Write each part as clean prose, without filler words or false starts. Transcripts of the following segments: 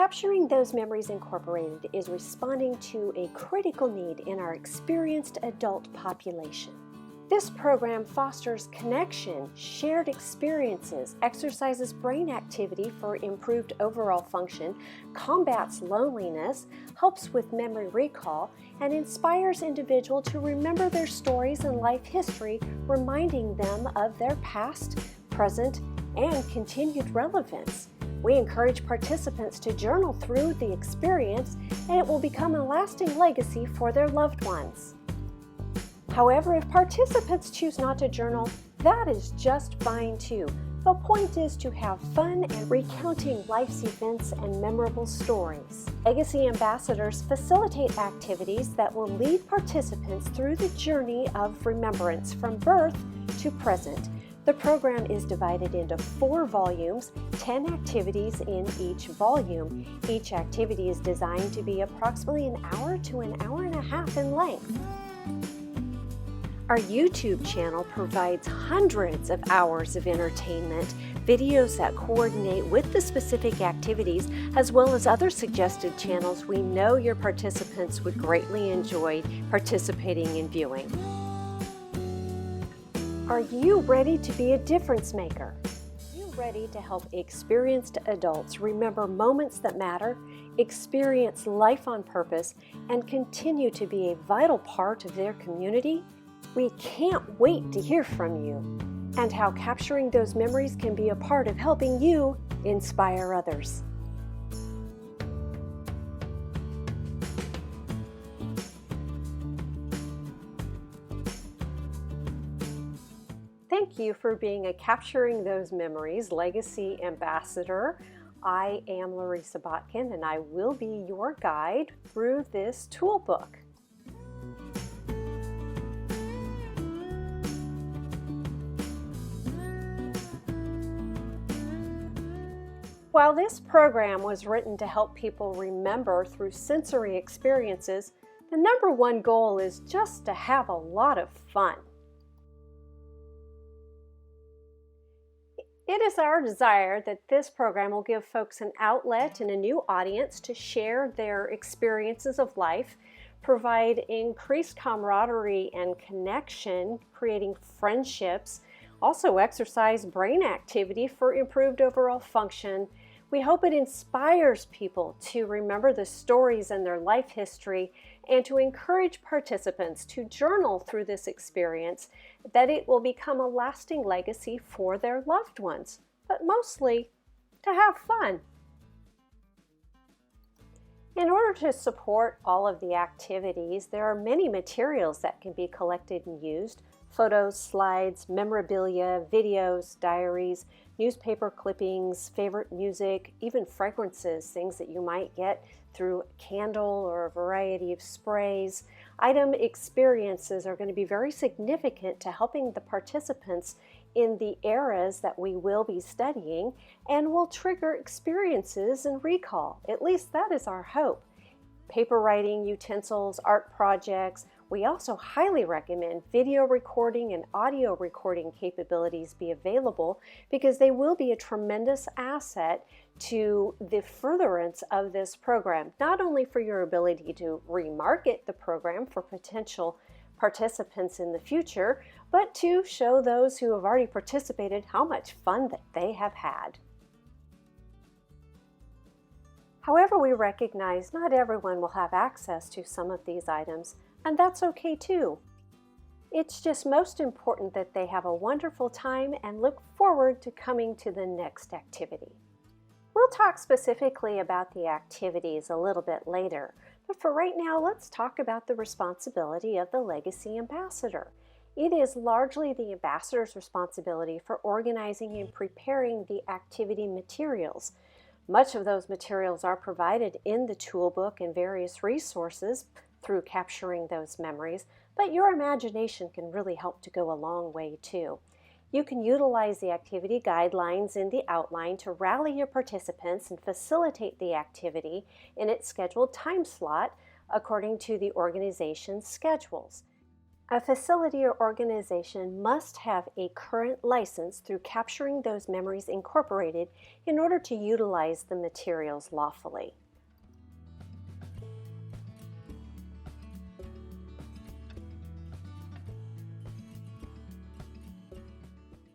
Capturing Those Memories Incorporated is responding to a critical need in our experienced adult population. This program fosters connection, shared experiences, exercises brain activity for improved overall function, combats loneliness, helps with memory recall, and inspires individuals to remember their stories and life history, reminding them of their past, present, and continued relevance. We encourage participants to journal through the experience, and it will become a lasting legacy for their loved ones. However, if participants choose not to journal, that is just fine too. The point is to have fun and recounting life's events and memorable stories. Legacy ambassadors facilitate activities that will lead participants through the journey of remembrance from birth to present. The program is divided into 4 volumes, 10 activities in each volume. Each activity is designed to be approximately an hour to an hour and a half in length. Our YouTube channel provides hundreds of hours of entertainment, videos that coordinate with the specific activities, as well as other suggested channels we know your participants would greatly enjoy participating in viewing. Are you ready to be a difference maker? Are you ready to help experienced adults remember moments that matter, experience life on purpose, and continue to be a vital part of their community? We can't wait to hear from you and how capturing those memories can be a part of helping you inspire others. Thank you for being a Capturing Those Memories Legacy Ambassador. I am Larissa Botkin, and I will be your guide through this toolbook. While this program was written to help people remember through sensory experiences, the number one goal is just to have a lot of fun. It is our desire that this program will give folks an outlet and a new audience to share their experiences of life, provide increased camaraderie and connection, creating friendships, also exercise brain activity for improved overall function. We hope it inspires people to remember the stories in their life history and to encourage participants to journal through this experience, that it will become a lasting legacy for their loved ones, but mostly to have fun. In order to support all of the activities, there are many materials that can be collected and used: photos, slides, memorabilia, videos, diaries, newspaper clippings, favorite music, even fragrances, things that you might get through a candle or a variety of sprays. Item experiences are going to be very significant to helping the participants in the eras that we will be studying, and will trigger experiences and recall. At least that is our hope. Paper writing utensils, art projects. We also highly recommend video recording and audio recording capabilities be available, because they will be a tremendous asset to the furtherance of this program, not only for your ability to remarket the program for potential participants in the future, but to show those who have already participated how much fun that they have had. However, we recognize not everyone will have access to some of these items, and that's okay too. It's just most important that they have a wonderful time and look forward to coming to the next activity. We'll talk specifically about the activities a little bit later, but for right now, let's talk about the responsibility of the Legacy Ambassador. It is largely the ambassador's responsibility for organizing and preparing the activity materials. Much of those materials are provided in the toolbook and various resources through Capturing Those Memories, but your imagination can really help to go a long way too. You can utilize the activity guidelines in the outline to rally your participants and facilitate the activity in its scheduled time slot according to the organization's schedules. A facility or organization must have a current license through Capturing Those Memories Incorporated in order to utilize the materials lawfully.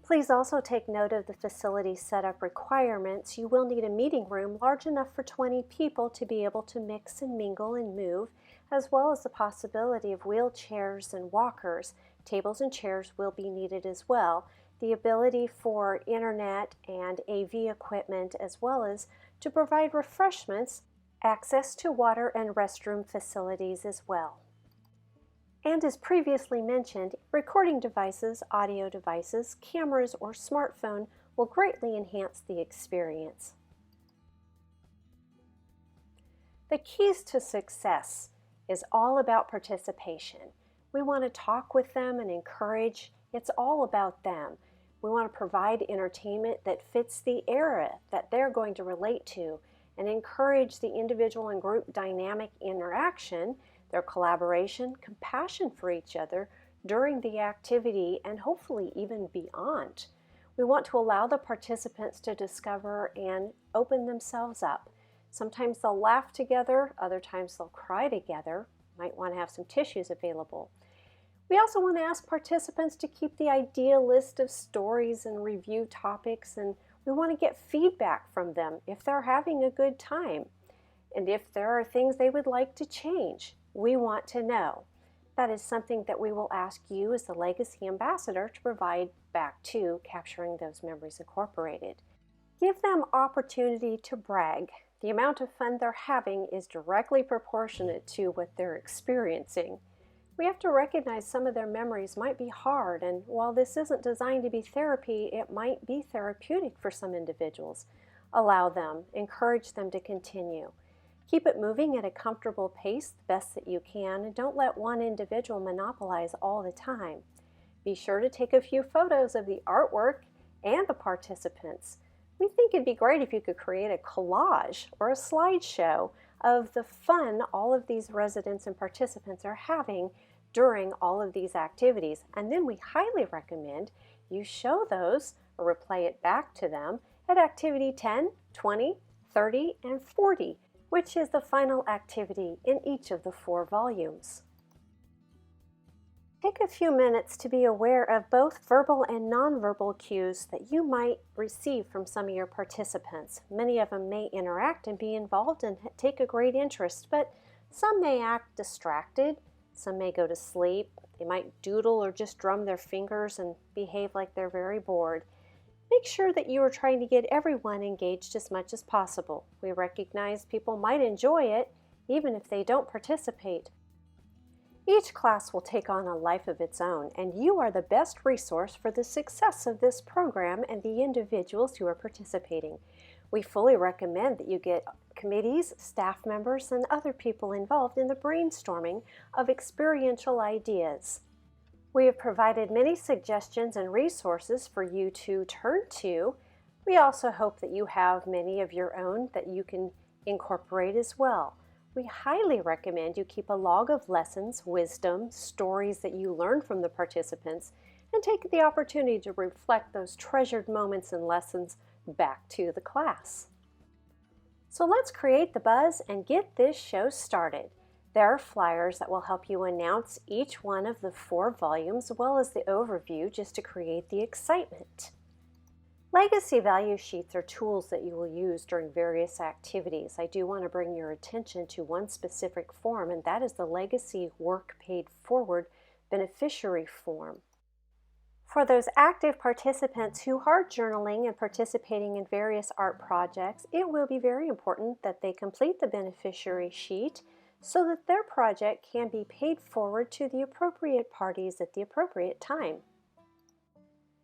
Please also take note of the facility setup requirements. You will need a meeting room large enough for 20 people to be able to mix and mingle and move, as well as the possibility of wheelchairs and walkers. Tables and chairs will be needed as well. The ability for internet and AV equipment, as well as to provide refreshments, access to water and restroom facilities as well. And as previously mentioned, recording devices, audio devices, cameras, or smartphone will greatly enhance the experience. The keys to success is all about participation. We want to talk with them and encourage. It's all about them. We want to provide entertainment that fits the era that they're going to relate to and encourage the individual and group dynamic interaction, their collaboration, compassion for each other during the activity, and hopefully even beyond. We want to allow the participants to discover and open themselves up. Sometimes they'll laugh together, other times they'll cry together. Might want to have some tissues available. We also want to ask participants to keep the ideal list of stories and review topics, and we want to get feedback from them if they're having a good time. And if there are things they would like to change, we want to know. That is something that we will ask you as the Legacy Ambassador to provide back to Capturing Those Memories Incorporated. Give them opportunity to brag. The amount of fun they're having is directly proportionate to what they're experiencing. We have to recognize some of their memories might be hard, and while this isn't designed to be therapy, it might be therapeutic for some individuals. Allow them, encourage them to continue. Keep it moving at a comfortable pace the best that you can, and don't let one individual monopolize all the time. Be sure to take a few photos of the artwork and the participants. We think it'd be great if you could create a collage or a slideshow of the fun all of these residents and participants are having during all of these activities. And then we highly recommend you show those or replay it back to them at activity 10, 20, 30, and 40, which is the final activity in each of the 4 volumes. Take a few minutes to be aware of both verbal and nonverbal cues that you might receive from some of your participants. Many of them may interact and be involved and take a great interest, but some may act distracted, some may go to sleep, they might doodle or just drum their fingers and behave like they're very bored. Make sure that you are trying to get everyone engaged as much as possible. We recognize people might enjoy it, even if they don't participate. Each class will take on a life of its own, and you are the best resource for the success of this program and the individuals who are participating. We fully recommend that you get committees, staff members, and other people involved in the brainstorming of experiential ideas. We have provided many suggestions and resources for you to turn to. We also hope that you have many of your own that you can incorporate as well. We highly recommend you keep a log of lessons, wisdom, stories that you learn from the participants, and take the opportunity to reflect those treasured moments and lessons back to the class. So let's create the buzz and get this show started. There are flyers that will help you announce each one of the 4 volumes, as well as the overview, just to create the excitement. Legacy value sheets are tools that you will use during various activities. I do want to bring your attention to one specific form, and that is the Legacy Work Paid Forward beneficiary form. For those active participants who are journaling and participating in various art projects, it will be very important that they complete the beneficiary sheet so that their project can be paid forward to the appropriate parties at the appropriate time.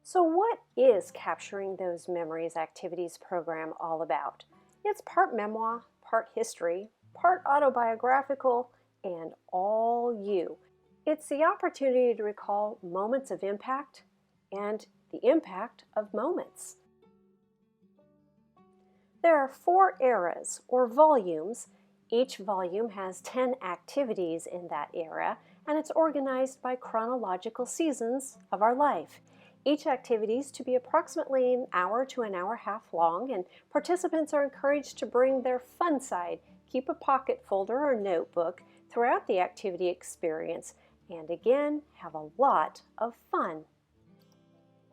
So what is Capturing Those Memories Activities program all about? It's part memoir, part history, part autobiographical, and all you. It's the opportunity to recall moments of impact and the impact of moments. There are 4 eras or volumes. Each volume has 10 activities in that era, and it's organized by chronological seasons of our life. Each activity is to be approximately an hour to an hour and a half long, and participants are encouraged to bring their fun side, keep a pocket folder or notebook throughout the activity experience, and again, have a lot of fun.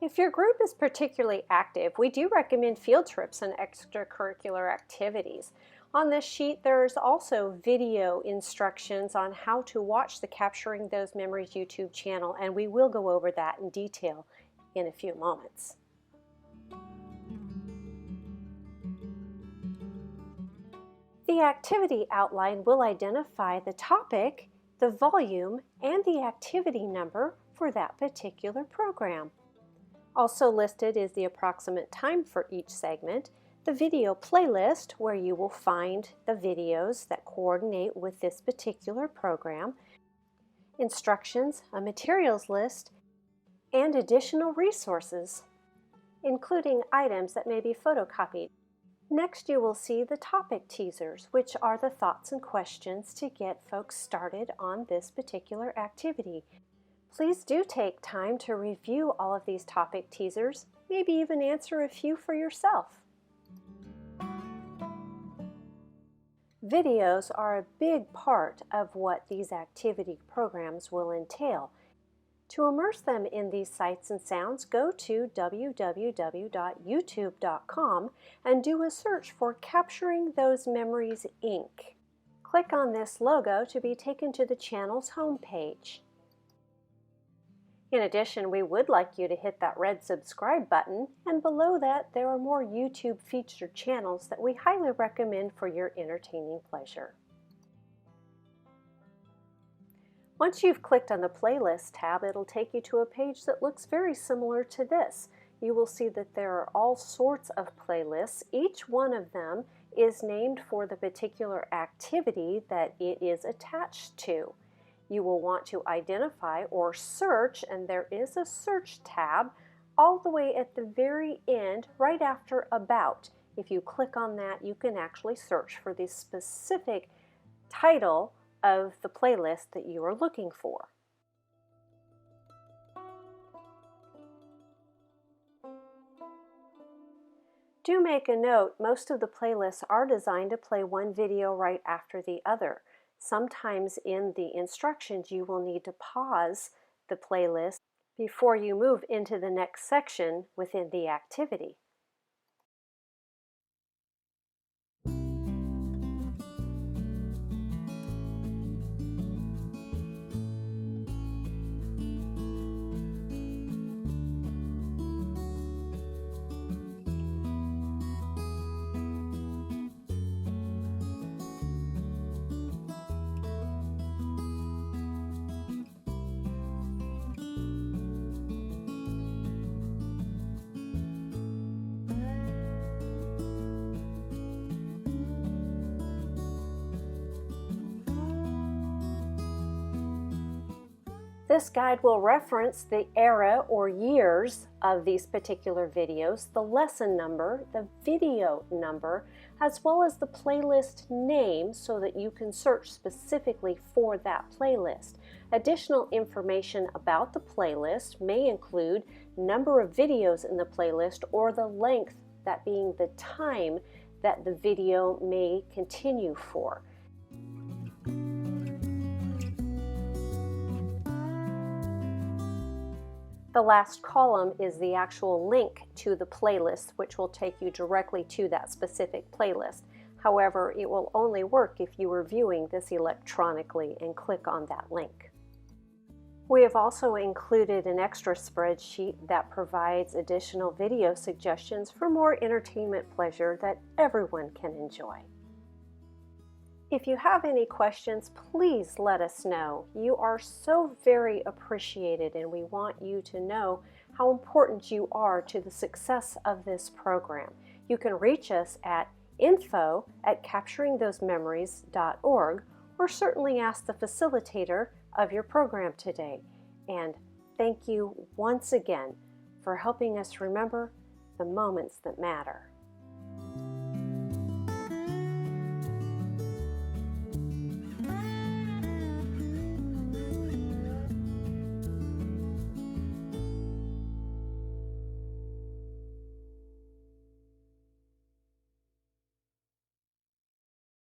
If your group is particularly active, we do recommend field trips and extracurricular activities. On this sheet, there's also video instructions on how to watch the Capturing Those Memories YouTube channel, and we will go over that in detail in a few moments. The activity outline will identify the topic, the volume, and the activity number for that particular program. Also listed is the approximate time for each segment, the video playlist where you will find the videos that coordinate with this particular program, instructions, a materials list, and additional resources, including items that may be photocopied. Next, you will see the topic teasers, which are the thoughts and questions to get folks started on this particular activity. Please do take time to review all of these topic teasers, maybe even answer a few for yourself. Videos are a big part of what these activity programs will entail. To immerse them in these sights and sounds, go to www.youtube.com and do a search for Capturing Those Memories, Inc. Click on this logo to be taken to the channel's homepage. In addition, we would like you to hit that red subscribe button, and below that there are more YouTube featured channels that we highly recommend for your entertaining pleasure. Once you've clicked on the Playlist tab, it'll take you to a page that looks very similar to this. You will see that there are all sorts of playlists. Each one of them is named for the particular activity that it is attached to. You will want to identify or search, and there is a search tab all the way at the very end, right after About. If you click on that, you can actually search for the specific title of the playlist that you are looking for. Do make a note, most of the playlists are designed to play one video right after the other. Sometimes in the instructions you will need to pause the playlist before you move into the next section within the activity. This guide will reference the era or years of these particular videos, the lesson number, the video number, as well as the playlist name so that you can search specifically for that playlist. Additional information about the playlist may include number of videos in the playlist or the length, that being the time that the video may continue for. The last column is the actual link to the playlist, which will take you directly to that specific playlist. However, it will only work if you are viewing this electronically and click on that link. We have also included an extra spreadsheet that provides additional video suggestions for more entertainment pleasure that everyone can enjoy. If you have any questions, please let us know. You are so very appreciated, and we want you to know how important you are to the success of this program. You can reach us at info@capturingthosememories.org, or certainly ask the facilitator of your program today. And thank you once again for helping us remember the moments that matter.